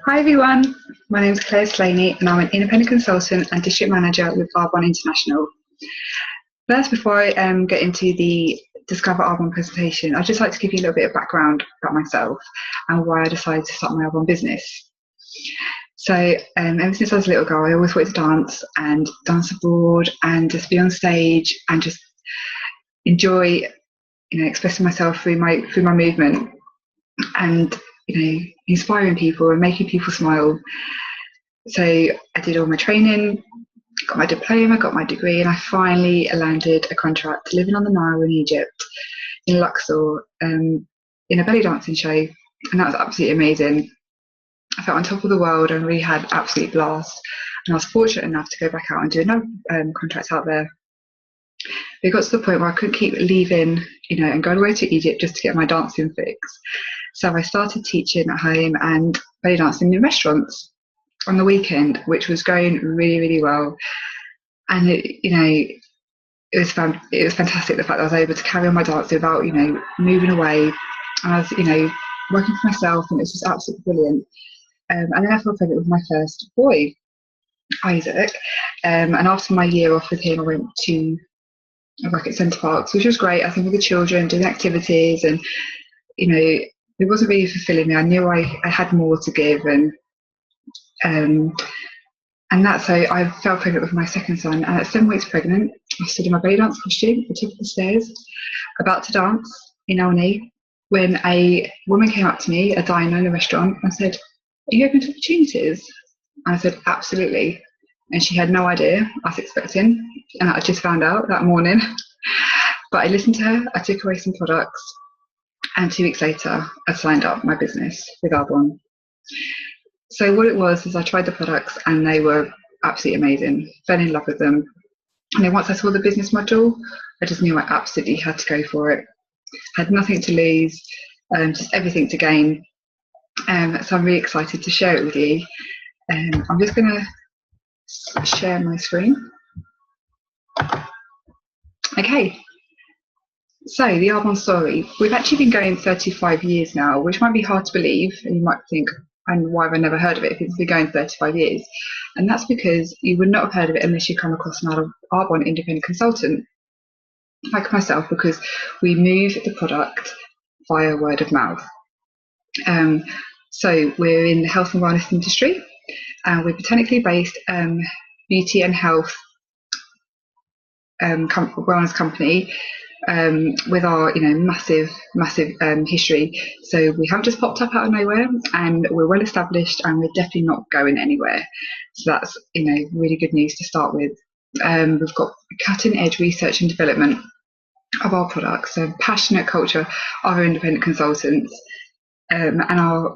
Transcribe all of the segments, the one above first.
Hi everyone, my name is Slaney and I'm an independent consultant and district manager with Arbonne International. First, before I get into the Discover Arbonne presentation, I'd just like to give you a little bit of background about myself and why I decided to start my Arbonne business. So ever since I was a little girl, I always wanted to dance abroad and just be on stage and just enjoy, expressing myself through my movement and inspiring people and making people smile. So I did all my training, got my diploma, got my degree, and I finally landed a contract living on the Nile in Egypt, in Luxor, in a belly dancing show, and that was absolutely amazing. I felt on top of the world and really had absolute blast, and I was fortunate enough to go back out and do another contract out there. But it got to the point where I couldn't keep leaving, and going away to Egypt just to get my dancing fix. So I started teaching at home and belly dancing in restaurants on the weekend, which was going really, really well. And it was fantastic, the fact that I was able to carry on my dancing without, moving away. And I was, working for myself, and it was just absolutely brilliant. And then I fell pregnant with my first boy, Isaac. And after my year off with him, I went to work at Centre Parks, which was great. I think with the children, doing activities, and it wasn't really fulfilling me. I knew I had more to give, and that's how I fell pregnant with my second son. And at 7 weeks pregnant, I stood in my belly dance costume at the top of the stairs, about to dance in Alney, when a woman came up to me, a diner in a restaurant, and said, "Are you open to opportunities?" And I said, "Absolutely." And she had no idea I was expecting, and I just found out that morning. But I listened to her, I took away some products, and 2 weeks later, I signed up my business with Arbonne. So what it was is I tried the products and they were absolutely amazing, fell in love with them. And then once I saw the business module, I just knew I absolutely had to go for it. Had nothing to lose, just everything to gain. So I'm really excited to share it with you. I'm just going to share my screen. Okay. So the Arbonne story. We've actually been going 35 years now, which might be hard to believe, and you might think, and why have I never heard of it if it's been going 35 years? And that's because you would not have heard of it unless you come across an Arbonne independent consultant like myself, because we move the product via word of mouth. So we're in the health and wellness industry, and we're botanically based beauty and health wellness company, with our massive history. So we haven't just popped up out of nowhere, and we're well established, and we're definitely not going anywhere. So that's really good news to start with. We've got cutting edge research and development of our products, so passionate culture of our independent consultants, and our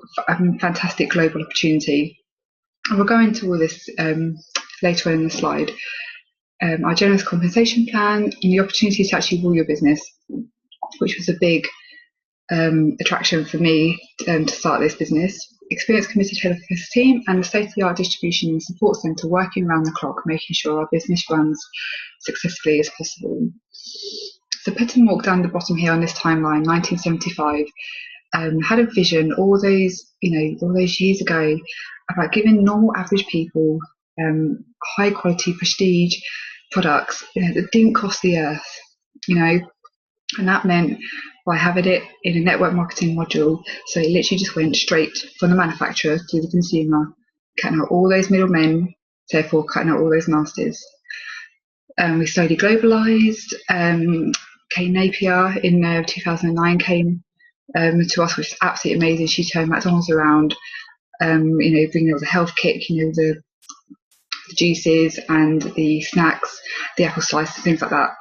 fantastic global opportunity. And we'll go into all this later on in the slide. Our generous compensation plan, and the opportunity to actually rule your business, which was a big attraction for me to start this business. Experienced, committed head office team, and a state-of-the-art distribution and support centre working around the clock, making sure our business runs successfully as possible. So Petten walked down the bottom here on this timeline, 1975, had a vision all those years ago about giving normal average people high quality prestige products that didn't cost the earth, and that meant by having it in a network marketing module, so it literally just went straight from the manufacturer to the consumer, cutting out all those middlemen, therefore cutting out all those masters. We slowly globalized. Kate Napier in 2009 came to us, which is absolutely amazing. She turned McDonald's around, bringing all the health kick, the juices and the snacks, the apple slices, things like that.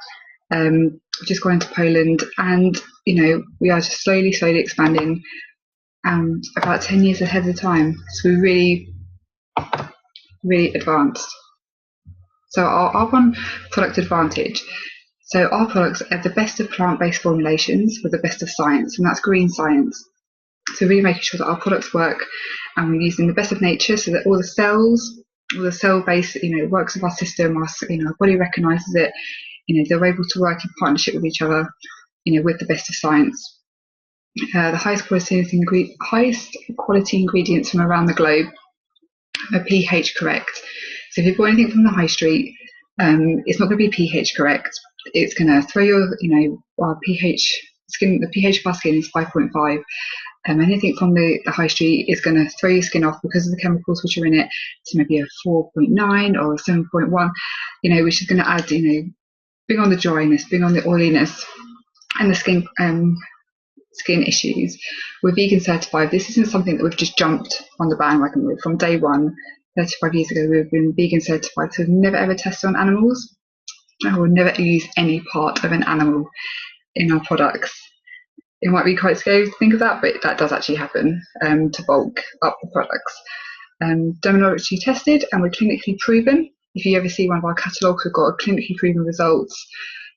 We've just gone into Poland, and we are just slowly expanding, and about 10 years ahead of the time. So we're really advanced. So our Arbonne product advantage. So our products are the best of plant-based formulations with the best of science, and that's green science. So really making sure that our products work, and we're using the best of nature, so that all the cell-based, works of our system, our body recognises it. They're able to work in partnership with each other, with the best of science. The highest quality ingredients from around the globe, are pH correct. So if you buy anything from the high street, it's not going to be pH correct. It's going to throw your, our pH skin. The pH of our skin is 5.5. Anything from the high street is going to throw your skin off because of the chemicals which are in it to maybe a 4.9 or a 7.1, which is going to add, bring on the dryness, bring on the oiliness and the skin issues. We're vegan certified. This isn't something that we've just jumped on the bandwagon with. From day one, 35 years ago, we've been vegan certified. So we've never ever tested on animals. I will never use any part of an animal in our products. It might be quite scary to think of that, but that does actually happen to bulk up the products. Dermatologically tested, and we're clinically proven. If you ever see one of our catalogues, we've got clinically proven results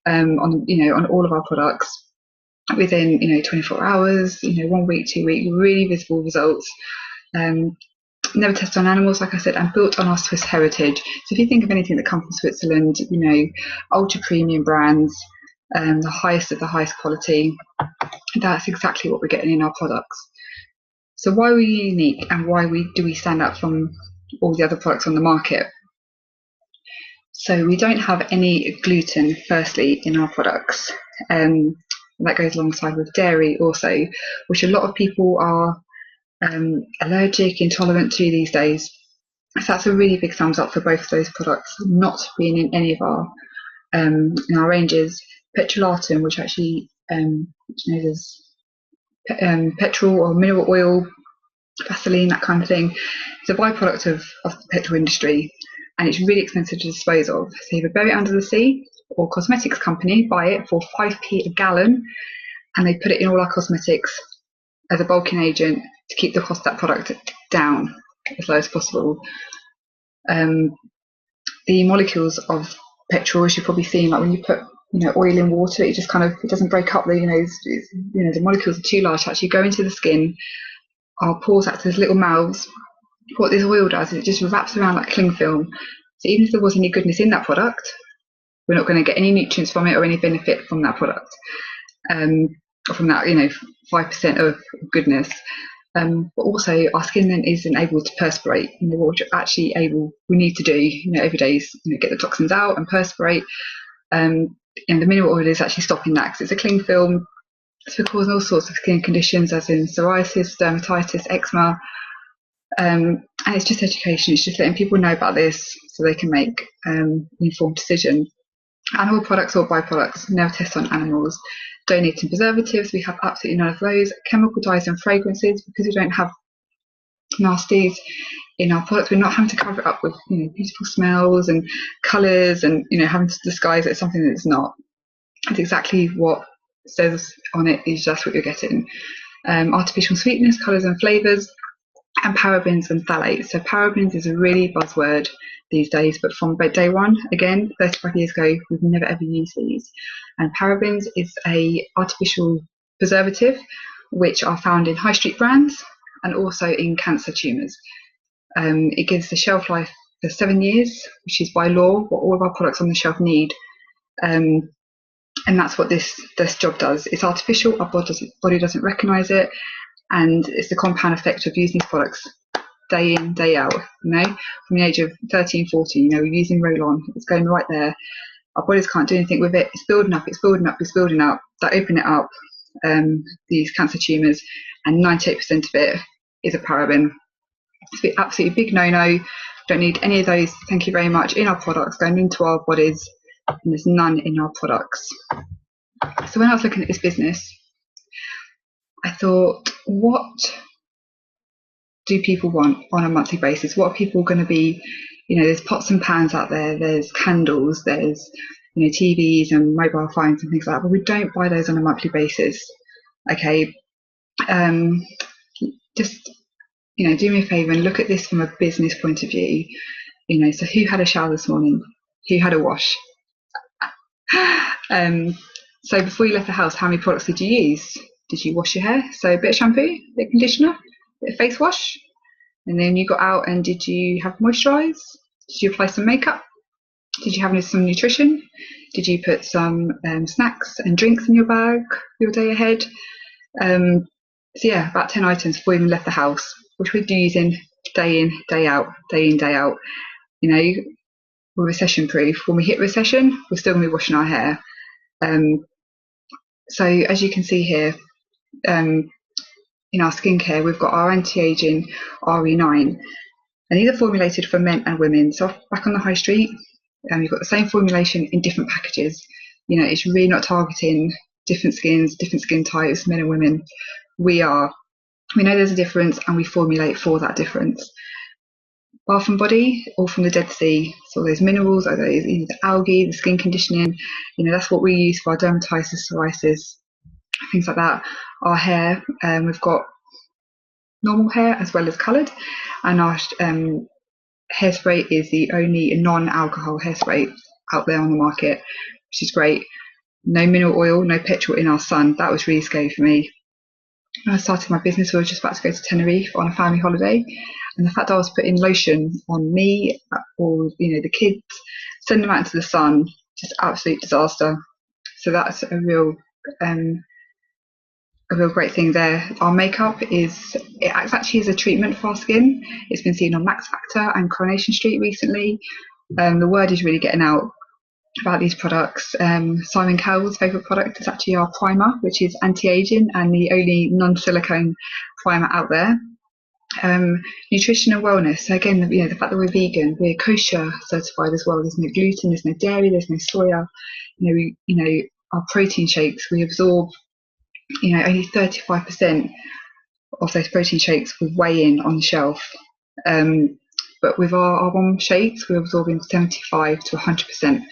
on all of our products within 24 hours, 1 week, 2 week, really visible results. Never tested on animals, like I said, and built on our Swiss heritage. So if you think of anything that comes from Switzerland, ultra premium brands, the highest of the highest quality, that's exactly what we're getting in our products. So why are we unique, and why do we stand out from all the other products on the market? So we don't have any gluten, firstly, in our products. That goes alongside with dairy also, which a lot of people are allergic, intolerant to these days. So that's a really big thumbs up for both of those products not being in any of our in our ranges. Petrolatum, which actually there's petrol or mineral oil, Vaseline, that kind of thing. It's a byproduct of the petrol industry, and it's really expensive to dispose of. So either bury it under the sea, or cosmetics company buy it for 5p a gallon, and they put it in all our cosmetics as a bulking agent to keep the cost of that product down as low as possible. The molecules of petrol, as you've probably seen, like when you put oil in water, it just it doesn't break up. The molecules are too large to actually go into the skin. Our pores act as little mouths. What this oil does is it just wraps around like cling film. So even if there was any goodness in that product, we're not going to get any nutrients from it or any benefit from that product, from that 5% of goodness. But also our skin then isn't able to perspirate. What we need to do every day is get the toxins out and perspirate. And the mineral oil is actually stopping that because it's a cling film. So it causes all sorts of skin conditions, as in psoriasis, dermatitis, eczema. And it's just education. It's just letting people know about this so they can make an informed decision. Animal products or byproducts, never test on animals. Don't need some preservatives. We have absolutely none of those. Chemical dyes and fragrances, because we don't have nasties in our products. We're not having to cover it up with beautiful smells and colours and having to disguise it as something that it's not. It's exactly what says on it is just what you're getting. Artificial sweetness, colours and flavours, and parabens and phthalates. So parabens is a really buzzword these days, but from day one, again, 35 years ago, we've never ever used these. And parabens is a artificial preservative which are found in high street brands and also in cancer tumours. It gives the shelf life for 7 years, which is by law what all of our products on the shelf need. And that's what this job does. It's artificial, our body doesn't recognise it, and it's the compound effect of using these products day in, day out. From the age of 13, 14, we're using roll-on, it's going right there. Our bodies can't do anything with it. It's building up, it's building up, it's building up. That open it up, these cancer tumours, and 98% of it is a paraben. It's an absolutely big no-no. Don't need any of those, thank you very much, in our products, going into our bodies, and there's none in our products. So when I was looking at this business, I thought, what do people want on a monthly basis? What are people going to be, there's pots and pans out there, there's candles, there's, TVs and mobile phones and things like that, but we don't buy those on a monthly basis. Okay. Just, do me a favour and look at this from a business point of view. So who had a shower this morning? Who had a wash? So before you left the house, how many products did you use? Did you wash your hair? So a bit of shampoo, a bit of conditioner, a bit of face wash, and then you got out and did you have moisturise? Did you apply some makeup? Did you have some nutrition? Did you put some snacks and drinks in your bag for your day ahead? So yeah, about 10 items before you even left the house, which we're using day in, day out, day in, day out. You know, we're recession proof. When we hit recession, we're still going to be washing our hair. So as you can see here, in our skincare, we've got our anti-aging RE9, and these are formulated for men and women. So back on the high street, you've got the same formulation in different packages. You know, it's really not targeting different skins, different skin types, men and women. We know there's a difference, and we formulate for that difference. Bath and Body, all from the Dead Sea. So those minerals, or those the algae, the skin conditioning, you know, that's what we use for our dermatitis, psoriasis, things like that. Our hair, we've got normal hair as well as coloured, and our hairspray is the only non-alcohol hairspray out there on the market, which is great. No mineral oil, no petrol in our sun. That was really scary for me. When I started my business, we were just about to go to Tenerife on a family holiday, and the fact I was putting lotion on me or, you know, the kids, send them out into the sun, just absolute disaster. So that's a real great thing there. Our makeup it acts actually as a treatment for our skin. It's been seen on Max Factor and Coronation Street recently. The word is really getting out about these products. Simon Cowell's favourite product is actually our primer, which is anti-aging and the only non-silicone primer out there. Nutrition and wellness. So again, you know, the fact that we're vegan, we're kosher certified as well. There's no gluten, there's no dairy, there's no soya. You know, our protein shakes, we absorb, you know, only 35% of those protein shakes will weigh in on the shelf. But with our Arbonne shakes, we're absorbing 75 to 100%.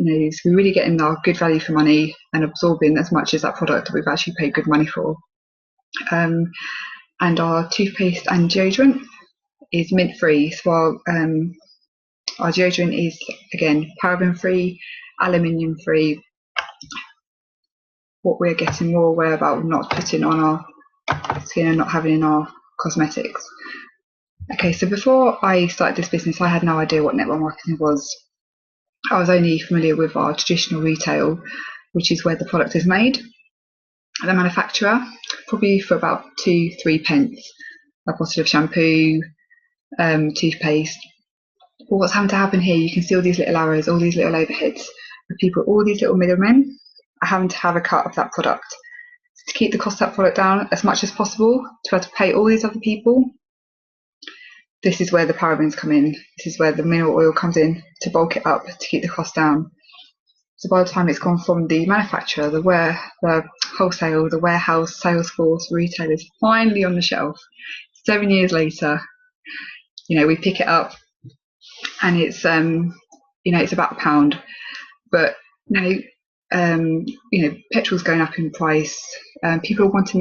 You know, so we're really getting our good value for money and absorbing as much as that product that we've actually paid good money for. And our toothpaste and deodorant is mint-free. So our deodorant is, again, paraben-free, aluminium-free. What we're getting more aware about not putting on our skin and not having in our cosmetics. Okay, so before I started this business, I had no idea what network marketing was. I was only familiar with our traditional retail, which is where the product is made. The manufacturer, probably for about 2-3 pence, a bottle of shampoo, toothpaste. But what's having to happen here, you can see all these little arrows, all these little overheads of people, all these little middlemen are having to have a cut of that product. To keep the cost of that product down as much as possible, to have to pay all these other people, this is where the parabens come in. This is where the mineral oil comes in to bulk it up to keep the cost down. So by the time it's gone from the manufacturer, the wholesale, the warehouse, sales force, retailers, finally on the shelf, 7 years later, you know, we pick it up and it's, you know, it's about £1. But now, you know, petrol's going up in price. People are wanting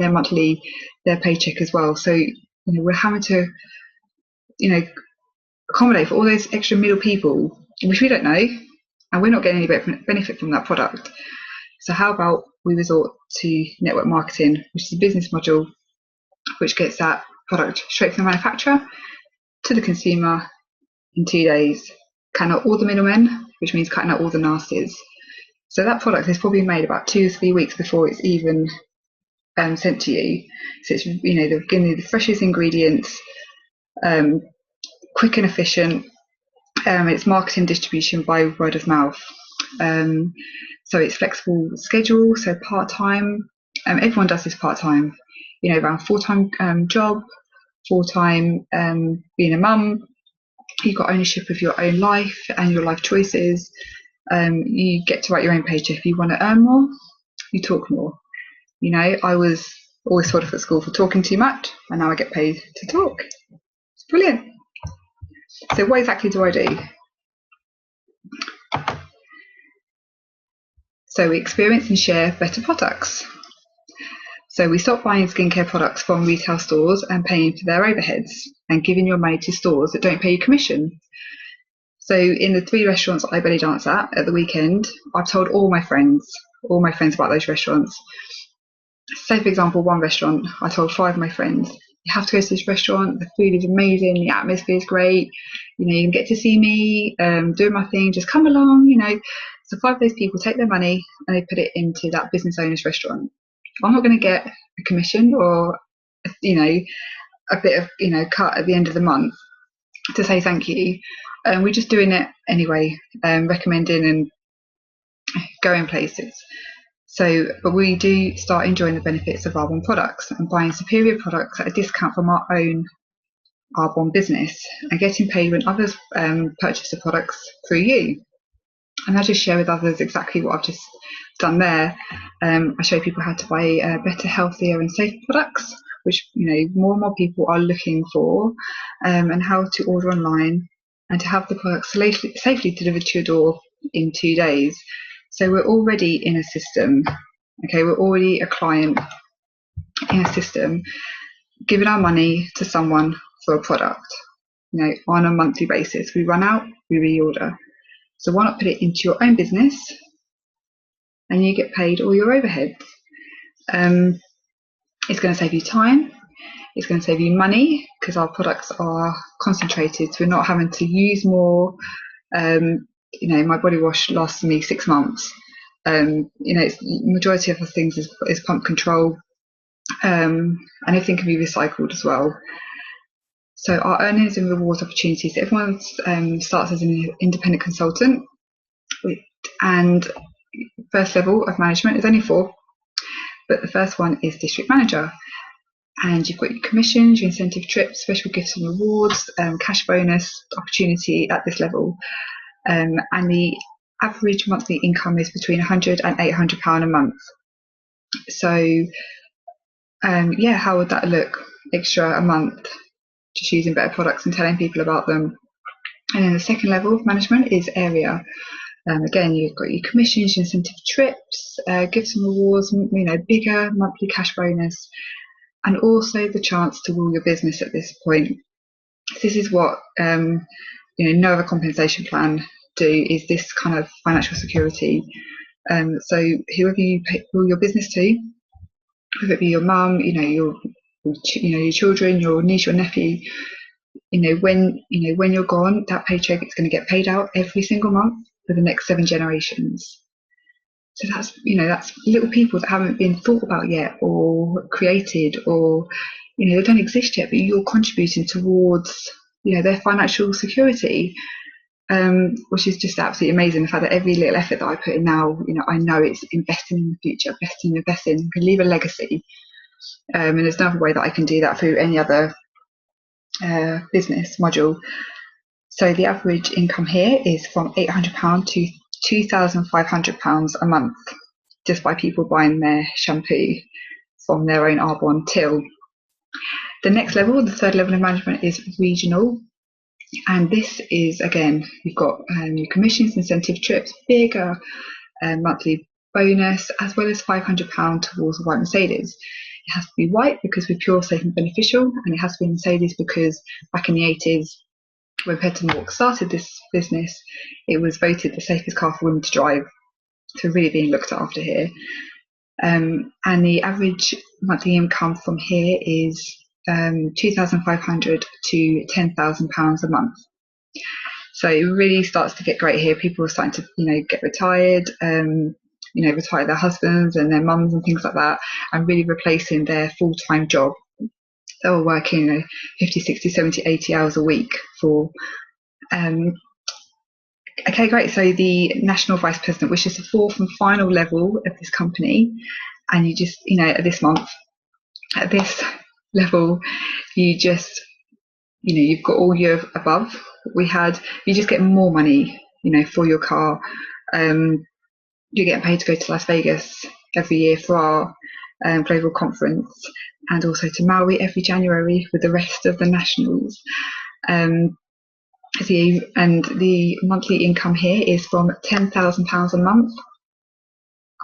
their paycheck as well. So, you know, we're having to, you know, accommodate for all those extra middle people, which we don't know, and we're not getting any benefit from that product. So how about we resort to network marketing, which is a business model which gets that product straight from the manufacturer to the consumer in 2 days, cutting out all the middlemen, which means cutting out all the nasties. So that product is probably made about 2 or 3 weeks before it's even sent to you. So it's, you know, they're giving you the freshest ingredients, quick and efficient. It's marketing distribution by word of mouth. So it's flexible schedule, so part-time. Everyone does this part-time, you know, around full-time job, full-time being a mum. You've got ownership of your own life and your life choices. You get to write your own paycheck. If you want to earn more, you talk more. You know, I was always told off at school for talking too much, and now I get paid to talk. It's brilliant. So what exactly do I do? So we experience and share better products. So we stop buying skincare products from retail stores and paying for their overheads and giving your money to stores that don't pay you commission. So in the 3 restaurants I belly dance at the weekend, I've told all my friends about those restaurants. Say for example, one restaurant, I told 5 of my friends, you have to go to this restaurant, the food is amazing, the atmosphere is great, you know, you can get to see me doing my thing, just come along, you know. So 5 of those people take their money and they put it into that business owner's restaurant. I'm not going to get a commission or, you know, a bit of, you know, cut at the end of the month to say thank you. We're just doing it anyway, recommending and going places. So, but we do start enjoying the benefits of Arbonne products and buying superior products at a discount from our own Arbonne business and getting paid when others purchase the products through you. And I just share with others exactly what I've just done there. I show people how to buy better, healthier and safer products, which, you know, more and more people are looking for, and how to order online and to have the products safely delivered to your door in 2 days. So we're already in a system, okay, we're already a client in a system, giving our money to someone for a product, you know, on a monthly basis. We run out, we reorder. So why not put it into your own business and you get paid all your overheads? It's going to save you time. It's going to save you money because our products are concentrated. So we're not having to use more. You know, my body wash lasts me 6 months. You know, it's, majority of the things is pump control, and everything can be recycled as well. So our earnings and rewards opportunities. Everyone starts as an independent consultant, and first level of management is only 4, but the first one is district manager. And you've got your commissions, your incentive trips, special gifts and rewards, cash bonus opportunity at this level. And the average monthly income is between £100 and £800 a month. So, yeah, how would that look? Extra a month, just using better products and telling people about them. And then the second level of management is area. Again, you've got your commissions, your incentive trips, gifts and rewards, you know, bigger monthly cash bonus, and also the chance to rule your business at this point. This is what you know, no other compensation plan do, is this kind of financial security. So whoever you rule your business to, whether it be your mum, you know, your children, your niece, your nephew, when you're gone, that paycheck is going to get paid out every single month for the next 7 generations. So that's little people that haven't been thought about yet or created, or they don't exist yet, but you're contributing towards their financial security, which is just absolutely amazing. The fact that every little effort that I put in now, I know it's investing in the future, investing, can leave a legacy. And there's no other way that I can do that through any other business module. So the average income here is from £800 to £2,500 a month, just by people buying their shampoo from their own Arbonne till. The next level, the third level of management, is regional. And this is, again, you've got your commissions, incentive trips, bigger monthly bonus, as well as £500 towards a white Mercedes. It has to be white because we're pure, safe and beneficial, and it has to be Mercedes because back in the 80s, when Pet and Walk started this business, it was voted the safest car for women to drive. So really being looked after here. And the average monthly income from here is £2,500 to £10,000 a month. So it really starts to get great here. People are starting to, get retired, retire their husbands and their mums and things like that, and really replacing their full-time job. They were working 50, 60, 70, 80 hours a week for. Okay, great. So the national vice president, which is the fourth and final level of this company, and you just, at this month, at this level, you just, you've got all your above. You just get more money, for your car. You're getting paid to go to Las Vegas every year for our global conference, and also to Maui every January with the rest of the nationals. And the monthly income here is from £10,000 a month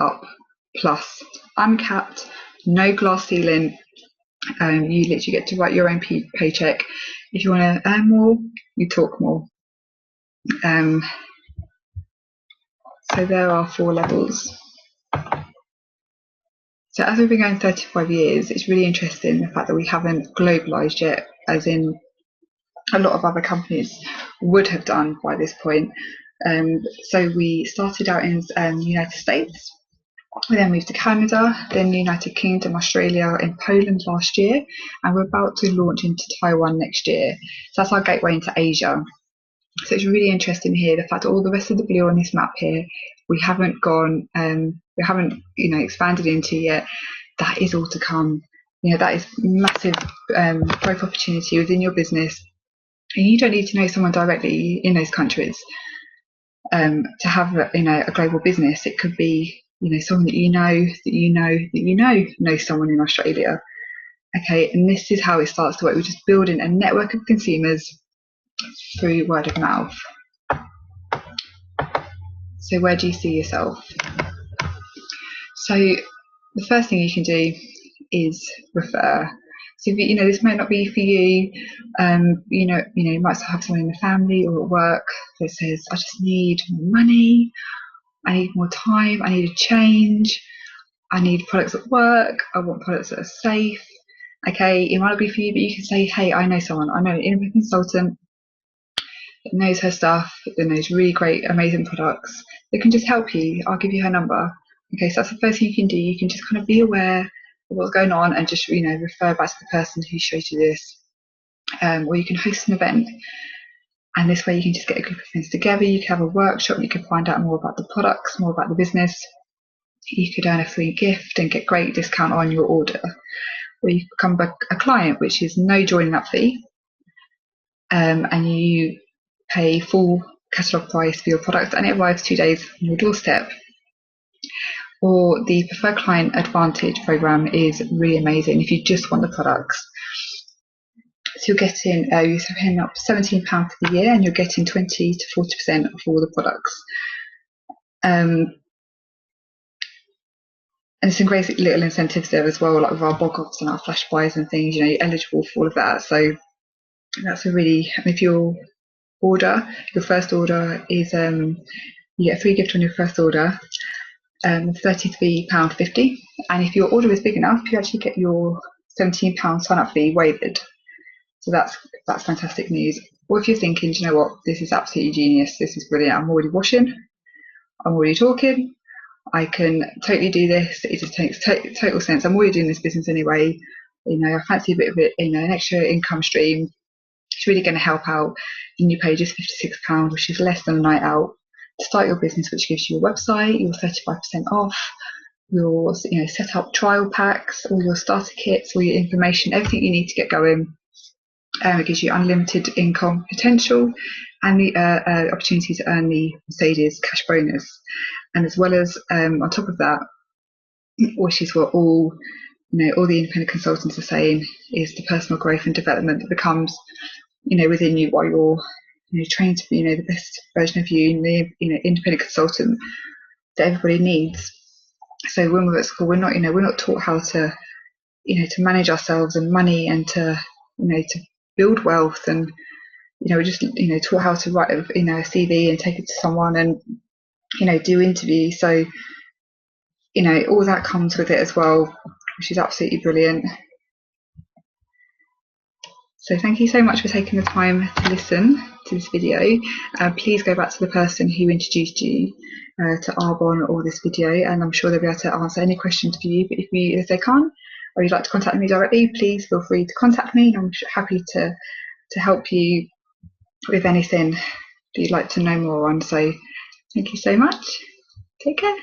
up, plus uncapped, no glass ceiling. You literally get to write your own paycheck. If you want to earn more, you talk more. So there are 4 levels. So as we've been going 35 years, it's really interesting the fact that we haven't globalised yet, as in a lot of other companies would have done by this point. So we started out in the United States, We then moved to Canada, then the United Kingdom, Australia, and Poland last year, and we're about to launch into Taiwan next year. So that's our gateway into Asia. So it's really interesting here, the fact that all the rest of the blue on this map here, we haven't gone, we haven't, expanded into yet. That is all to come. That is massive growth opportunity within your business. And you don't need to know someone directly in those countries to have a global business. It could be someone that knows someone in Australia. Okay, and this is how it starts to work. We're just building a network of consumers through word of mouth. So where do you see yourself? So the first thing you can do is refer. So if this might not be for you. You might have someone in the family or at work that says, I just need more money, I need more time, I need a change, I need products at work, I want products that are safe. Okay, it might not be for you, but you can say, hey, I know someone, I know an independent consultant that knows her stuff, that knows really great, amazing products, that can just help you. I'll give you her number. Okay, so that's the first thing you can do. You can just kind of be aware of what's going on and just refer back to the person who showed you this. Or you can host an event, and this way you can just get a group of friends together. You can have a workshop, you can find out more about the products, more about the business. You could earn a free gift and get great discount on your order. Or you become a client, which is no joining up fee, and you pay full catalogue price for your product and it arrives 2 days on your doorstep. Or the Preferred Client Advantage program is really amazing if you just want the products. So you're paying up £17 for the year and you're getting 20 to 40% of all the products. And there's some great little incentives there as well, like with our bog offs and our flash buys and things. You're eligible for all of that. So that's if your first order is you get a free gift on your first order, £33.50, and if your order is big enough, you actually get your £17 sign-up fee waived. So that's fantastic news. Or if you're thinking, do you know what, this is absolutely genius, this is brilliant, I'm already washing, I'm already talking, I can totally do this, it just makes total sense, I'm already doing this business anyway, I fancy a bit of it, an extra income stream. It's really going to help out. The new page is £56, which is less than a night out to start your business, which gives you a website, your 35% off, your set up trial packs, all your starter kits, all your information, everything you need to get going. It gives you unlimited income potential and the opportunity to earn the Mercedes cash bonus. And as well as on top of that, which is what all the independent consultants are saying, is the personal growth and development that becomes within you while you're trained to be the best version of you, the independent consultant that everybody needs. So when we're at school, we're not taught how to to manage ourselves and money and to to build wealth, and we're just taught how to write a CV and take it to someone and do interviews. So all that comes with it as well, which is absolutely brilliant. So thank you so much for taking the time to listen to this video. Please go back to the person who introduced you to Arbonne or this video, and I'm sure they'll be able to answer any questions for you. But if they can't, or you'd like to contact me directly, please feel free to contact me. I'm happy to help you with anything that you'd like to know more on. So thank you so much. Take care.